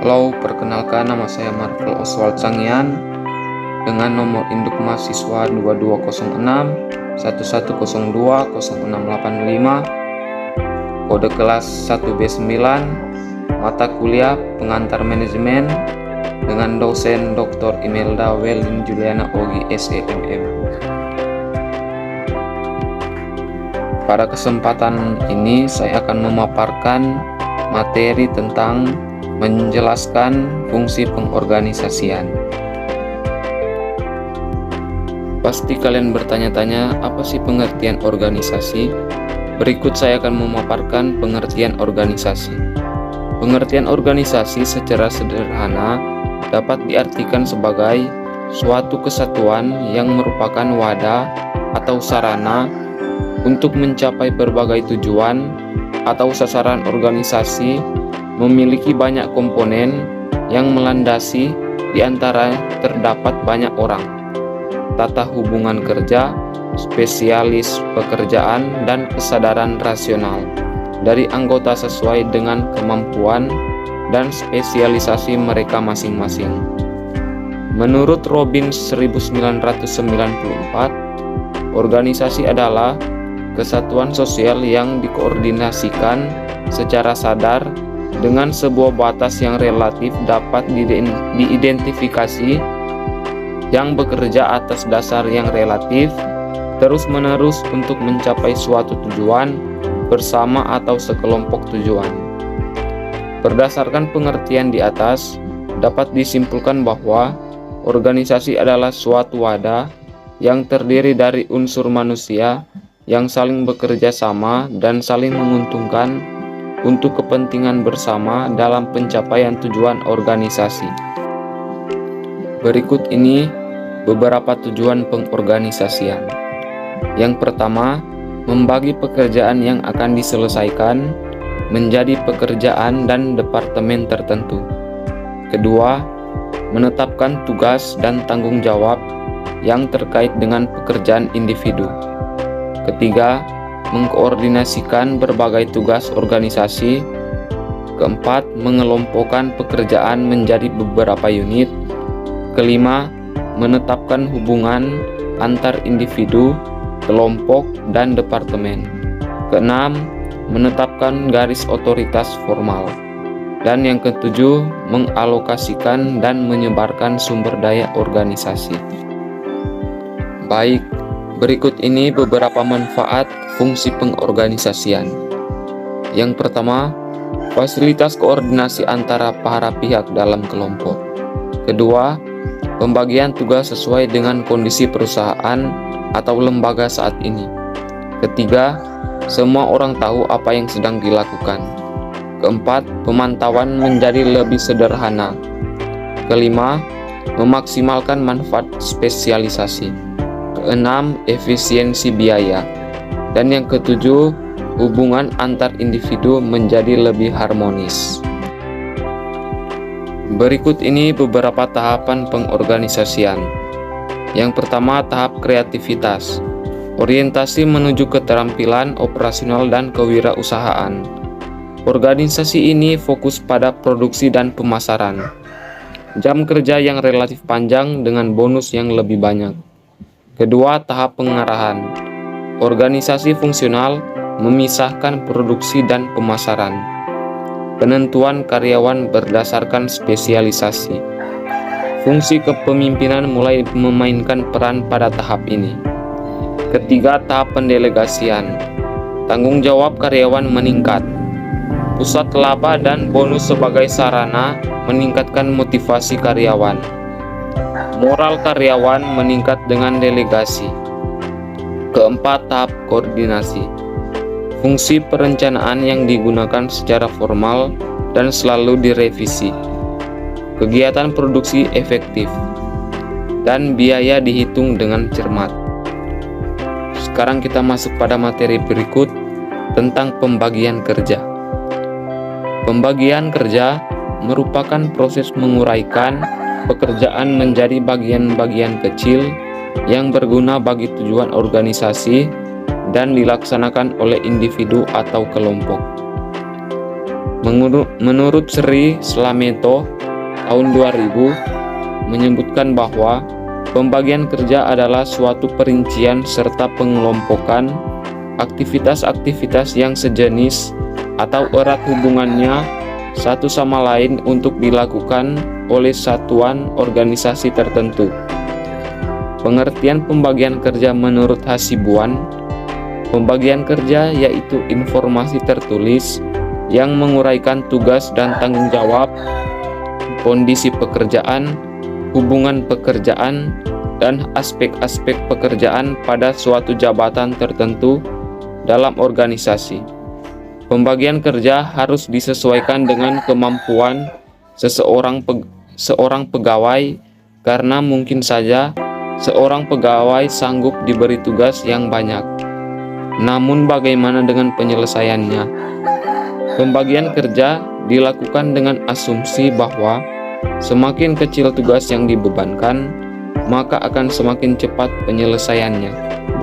Halo, perkenalkan nama saya Marvel Oswald Sangian dengan nomor induk mahasiswa 2206 1102 0685, kode kelas 1B9, mata kuliah pengantar manajemen dengan dosen Dr. Imelda Welin Juliana Ogi SEMM. Pada kesempatan ini saya akan memaparkan materi tentang menjelaskan fungsi pengorganisasian. Pasti kalian bertanya-tanya, apa sih pengertian organisasi? Berikut saya akan memaparkan pengertian organisasi. Pengertian organisasi secara sederhana dapat diartikan sebagai suatu kesatuan yang merupakan wadah atau sarana untuk mencapai berbagai tujuan atau sasaran. Organisasi memiliki banyak komponen yang melandasi, di antara terdapat banyak orang, tata hubungan kerja, spesialis pekerjaan, dan kesadaran rasional dari anggota sesuai dengan kemampuan dan spesialisasi mereka masing-masing. Menurut Robbins 1994, organisasi adalah kesatuan sosial yang dikoordinasikan secara sadar dengan sebuah batas yang relatif dapat diidentifikasi, yang bekerja atas dasar yang relatif terus-menerus untuk mencapai suatu tujuan bersama atau sekelompok tujuan. Berdasarkan pengertian di atas, dapat disimpulkan bahwa organisasi adalah suatu wadah yang terdiri dari unsur manusia yang saling bekerja sama dan saling menguntungkan untuk kepentingan bersama dalam pencapaian tujuan organisasi. Berikut ini beberapa tujuan pengorganisasian. Yang pertama, membagi pekerjaan yang akan diselesaikan menjadi pekerjaan dan departemen tertentu. Kedua, menetapkan tugas dan tanggung jawab yang terkait dengan pekerjaan individu. Ketiga, mengkoordinasikan berbagai tugas organisasi. Keempat, mengelompokkan pekerjaan menjadi beberapa unit. Kelima, menetapkan hubungan antar individu, kelompok, dan departemen. Keenam, menetapkan garis otoritas formal. Dan yang ketujuh, mengalokasikan dan menyebarkan sumber daya organisasi. Baik, berikut ini beberapa manfaat fungsi pengorganisasian. Yang pertama, fasilitas koordinasi antara para pihak dalam kelompok. Kedua, pembagian tugas sesuai dengan kondisi perusahaan atau lembaga saat ini. Ketiga, semua orang tahu apa yang sedang dilakukan. Keempat, pemantauan menjadi lebih sederhana. Kelima, memaksimalkan manfaat spesialisasi. Keenam, efisiensi biaya. Dan yang ketujuh, hubungan antar individu menjadi lebih harmonis. Berikut ini beberapa tahapan pengorganisasian. Yang pertama, tahap kreativitas. Orientasi menuju keterampilan operasional dan kewirausahaan. Organisasi ini fokus pada produksi dan pemasaran. Jam kerja yang relatif panjang dengan bonus yang lebih banyak. Kedua, tahap pengarahan. Organisasi fungsional memisahkan produksi dan pemasaran. Penentuan karyawan berdasarkan spesialisasi. Fungsi kepemimpinan mulai memainkan peran pada tahap ini. Ketiga, tahap pendelegasian. Tanggung jawab karyawan meningkat. Pusat laba dan bonus sebagai sarana meningkatkan motivasi karyawan. Moral karyawan meningkat dengan delegasi. Keempat, tahap koordinasi. Fungsi perencanaan yang digunakan secara formal dan selalu direvisi. Kegiatan produksi efektif. Dan biaya dihitung dengan cermat. Sekarang kita masuk pada materi berikut tentang pembagian kerja. Pembagian kerja merupakan proses menguraikan pekerjaan menjadi bagian-bagian kecil yang berguna bagi tujuan organisasi dan dilaksanakan oleh individu atau kelompok. Menurut Sri Slameto, tahun 2000 menyebutkan bahwa pembagian kerja adalah suatu perincian serta pengelompokan aktivitas-aktivitas yang sejenis atau erat hubungannya satu sama lain untuk dilakukan oleh satuan organisasi tertentu. Pengertian pembagian kerja menurut Hasibuan, pembagian kerja yaitu informasi tertulis yang menguraikan tugas dan tanggung jawab, kondisi pekerjaan, hubungan pekerjaan, dan aspek-aspek pekerjaan pada suatu jabatan tertentu dalam organisasi. Pembagian kerja harus disesuaikan dengan kemampuan seorang pegawai, karena mungkin saja seorang pegawai sanggup diberi tugas yang banyak. Namun bagaimana dengan penyelesaiannya? Pembagian kerja dilakukan dengan asumsi bahwa semakin kecil tugas yang dibebankan, maka akan semakin cepat penyelesaiannya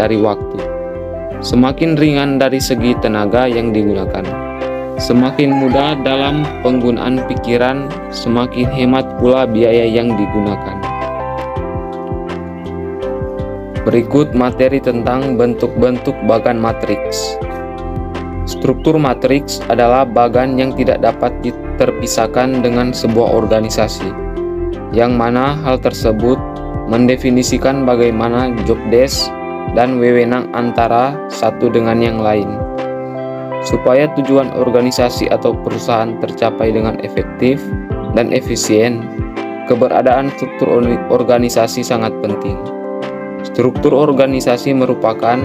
dari waktu. Semakin ringan dari segi tenaga yang digunakan. Semakin mudah dalam penggunaan pikiran, semakin hemat pula biaya yang digunakan. Berikut materi tentang bentuk-bentuk bagan matriks. Struktur matriks adalah bagan yang tidak dapat terpisahkan dengan sebuah organisasi, yang mana hal tersebut mendefinisikan bagaimana job desk dan wewenang antara satu dengan yang lain. Supaya tujuan organisasi atau perusahaan tercapai dengan efektif dan efisien, keberadaan struktur organisasi sangat penting. Struktur organisasi merupakan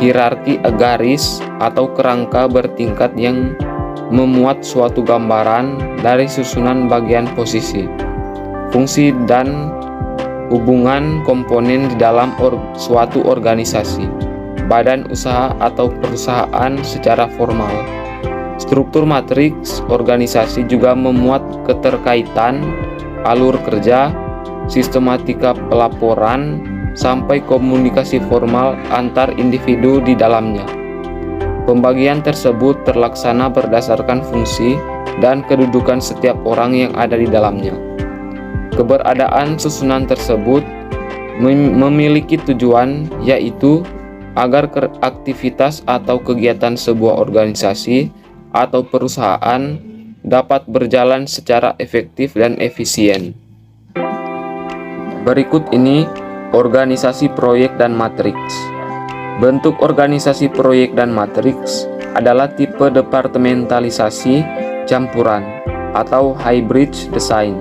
hierarki agaris atau kerangka bertingkat yang memuat suatu gambaran dari susunan bagian posisi, fungsi, dan hubungan komponen di dalam suatu organisasi, badan usaha atau perusahaan secara formal. Struktur matriks organisasi juga memuat keterkaitan alur kerja, sistematika pelaporan, sampai komunikasi formal antar individu di dalamnya. Pembagian tersebut terlaksana berdasarkan fungsi dan kedudukan setiap orang yang ada di dalamnya. Keberadaan susunan tersebut memiliki tujuan, yaitu agar aktivitas atau kegiatan sebuah organisasi atau perusahaan dapat berjalan secara efektif dan efisien. Berikut ini organisasi proyek dan matriks. Bentuk organisasi proyek dan matriks adalah tipe departementalisasi campuran atau hybrid design.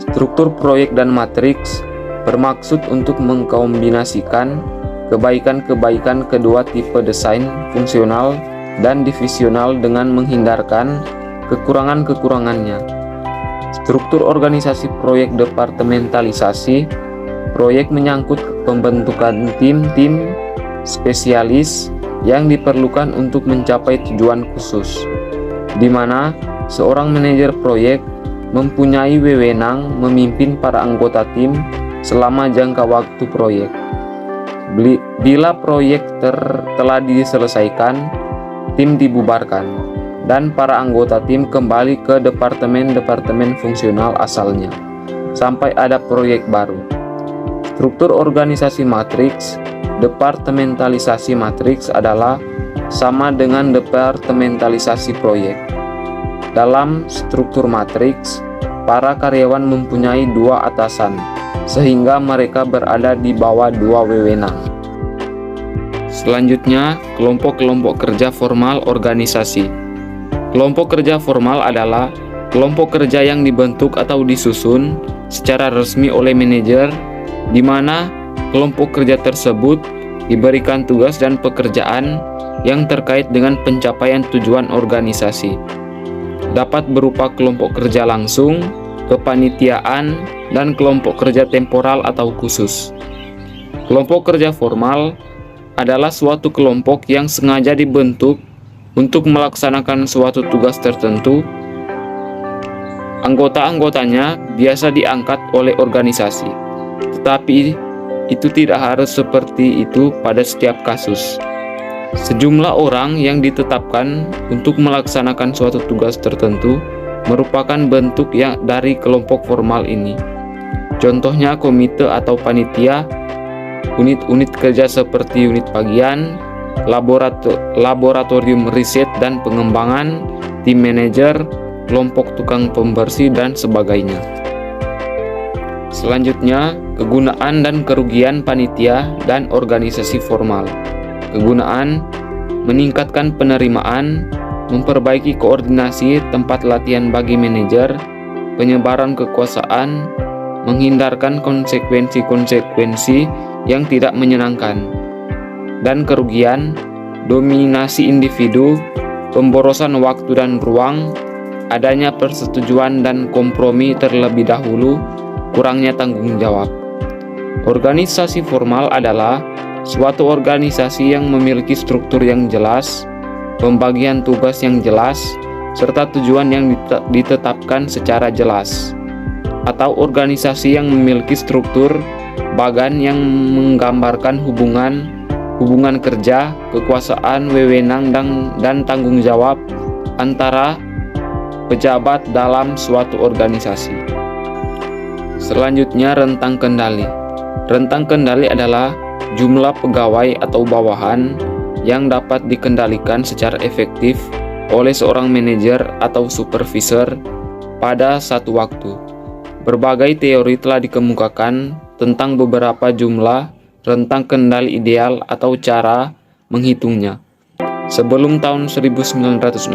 Struktur proyek dan matriks bermaksud untuk mengkombinasikan kebaikan-kebaikan kedua tipe desain fungsional dan divisional dengan menghindarkan kekurangan-kekurangannya. Struktur organisasi proyek departementalisasi proyek menyangkut pembentukan tim-tim spesialis yang diperlukan untuk mencapai tujuan khusus, di mana seorang manajer proyek mempunyai wewenang memimpin para anggota tim selama jangka waktu proyek. Bila proyek telah diselesaikan, tim dibubarkan, dan para anggota tim kembali ke departemen-departemen fungsional asalnya, sampai ada proyek baru. Struktur organisasi matriks, departementalisasi matriks adalah sama dengan departementalisasi proyek. Dalam struktur matriks, para karyawan mempunyai dua atasan, sehingga mereka berada di bawah dua wewenang. Selanjutnya, kelompok-kelompok kerja formal organisasi. Kelompok kerja formal adalah kelompok kerja yang dibentuk atau disusun secara resmi oleh manajer, di mana kelompok kerja tersebut diberikan tugas dan pekerjaan yang terkait dengan pencapaian tujuan organisasi. Dapat berupa kelompok kerja langsung, kepanitiaan, dan kelompok kerja temporal atau khusus. Kelompok kerja formal adalah suatu kelompok yang sengaja dibentuk untuk melaksanakan suatu tugas tertentu. Anggota-anggotanya biasa diangkat oleh organisasi, tetapi itu tidak harus seperti itu pada setiap kasus. Sejumlah orang yang ditetapkan untuk melaksanakan suatu tugas tertentu merupakan bentuk dari kelompok formal ini. Contohnya komite atau panitia, unit-unit kerja seperti unit bagian, laboratorium riset dan pengembangan, tim manajer, kelompok tukang pembersih, dan sebagainya. Selanjutnya, kegunaan dan kerugian panitia dan organisasi formal. Kegunaan: meningkatkan penerimaan, memperbaiki koordinasi tempat latihan bagi manajer, penyebaran kekuasaan, menghindarkan konsekuensi-konsekuensi yang tidak menyenangkan. Dan kerugian: dominasi individu, pemborosan waktu dan ruang, adanya persetujuan dan kompromi terlebih dahulu, kurangnya tanggung jawab. Organisasi formal adalah suatu organisasi yang memiliki struktur yang jelas, pembagian tugas yang jelas, serta tujuan yang ditetapkan secara jelas. Atau organisasi yang memiliki struktur bagan yang menggambarkan hubungan kerja, kekuasaan, wewenang, dan tanggung jawab antara pejabat dalam suatu organisasi. Selanjutnya, rentang kendali. Rentang kendali adalah jumlah pegawai atau bawahan yang dapat dikendalikan secara efektif oleh seorang manajer atau supervisor pada satu waktu. Berbagai teori telah dikemukakan tentang beberapa jumlah rentang kendali ideal atau cara menghitungnya. Sebelum tahun 1960,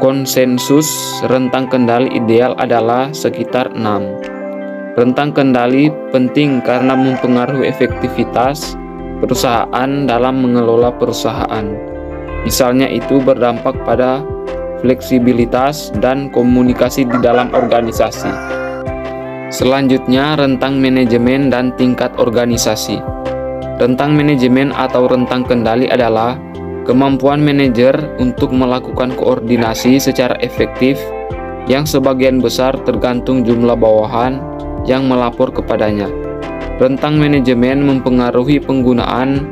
konsensus rentang kendali ideal adalah sekitar 6. Rentang kendali penting karena mempengaruhi efektivitas perusahaan dalam mengelola perusahaan. Misalnya itu berdampak pada fleksibilitas dan komunikasi di dalam organisasi. Selanjutnya, rentang manajemen dan tingkat organisasi. Rentang manajemen atau rentang kendali adalah kemampuan manajer untuk melakukan koordinasi secara efektif yang sebagian besar tergantung jumlah bawahan yang melapor kepadanya. Rentang manajemen mempengaruhi penggunaan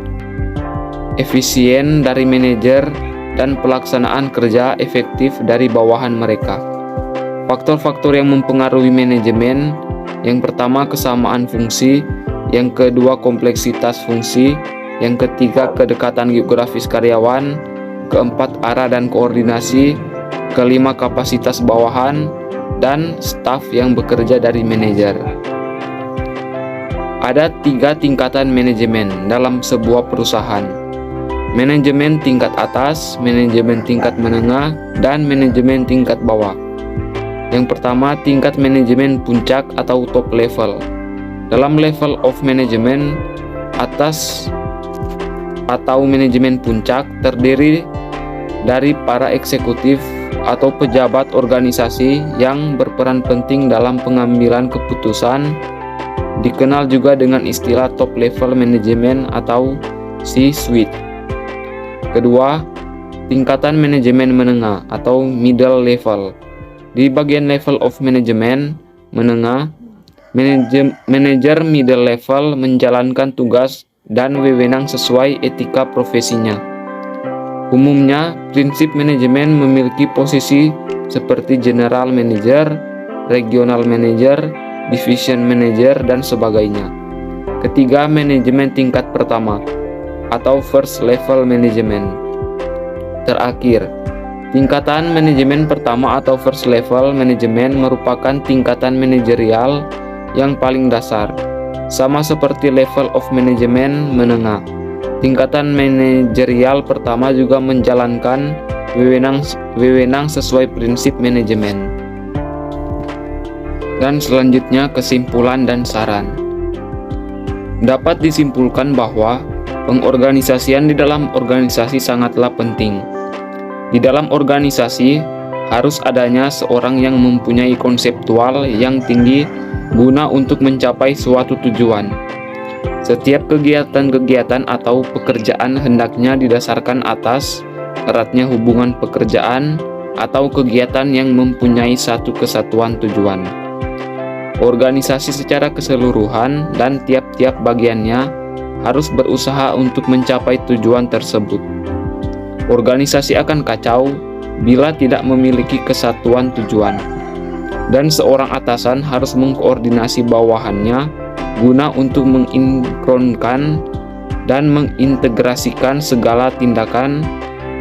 efisien dari manajer dan pelaksanaan kerja efektif dari bawahan mereka. Faktor-faktor yang mempengaruhi manajemen: yang pertama, kesamaan fungsi; yang kedua, kompleksitas fungsi; yang ketiga, kedekatan geografis karyawan; keempat, arah dan koordinasi; kelima, kapasitas bawahan dan staf yang bekerja dari manajer. Ada 3 tingkatan manajemen dalam sebuah perusahaan: manajemen tingkat atas, manajemen tingkat menengah, dan manajemen tingkat bawah. Yang pertama, tingkat manajemen puncak atau top level. Dalam level of management atas atau manajemen puncak terdiri dari para eksekutif atau pejabat organisasi yang berperan penting dalam pengambilan keputusan, dikenal juga dengan istilah top level management atau C-suite. Kedua, tingkatan manajemen menengah atau middle level. Di bagian level of management menengah, manajer middle level menjalankan tugas dan wewenang sesuai etika profesinya. Umumnya, prinsip manajemen memiliki posisi seperti general manager, regional manager, division manager, dan sebagainya. Ketiga, manajemen tingkat pertama atau first level management. Terakhir, tingkatan manajemen pertama atau first level management merupakan tingkatan manajerial yang paling dasar, sama seperti level of management menengah. Tingkatan manajerial pertama juga menjalankan wewenang sesuai prinsip manajemen. Dan selanjutnya, kesimpulan dan saran. Dapat disimpulkan bahwa pengorganisasian di dalam organisasi sangatlah penting. Di dalam organisasi harus adanya seorang yang mempunyai konseptual yang tinggi guna untuk mencapai suatu tujuan. Setiap kegiatan-kegiatan atau pekerjaan hendaknya didasarkan atas eratnya hubungan pekerjaan atau kegiatan yang mempunyai satu kesatuan tujuan. Organisasi secara keseluruhan dan tiap-tiap bagiannya harus berusaha untuk mencapai tujuan tersebut. Organisasi akan kacau bila tidak memiliki kesatuan tujuan. Dan seorang atasan harus mengkoordinasi bawahannya guna untuk mensinkronkan dan mengintegrasikan segala tindakan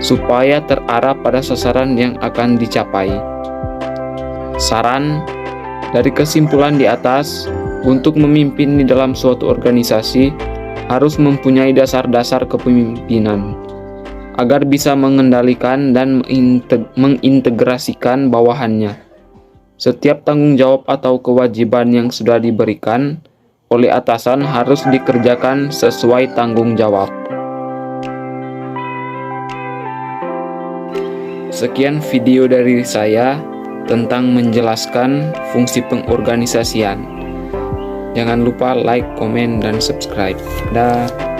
supaya terarah pada sasaran yang akan dicapai. Saran dari kesimpulan di atas, untuk memimpin di dalam suatu organisasi harus mempunyai dasar-dasar kepemimpinan agar bisa mengendalikan dan mengintegrasikan bawahannya. Setiap tanggung jawab atau kewajiban yang sudah diberikan oleh atasan harus dikerjakan sesuai tanggung jawab. Sekian video dari saya tentang menjelaskan fungsi pengorganisasian. Jangan lupa like, komen, dan subscribe. Dah.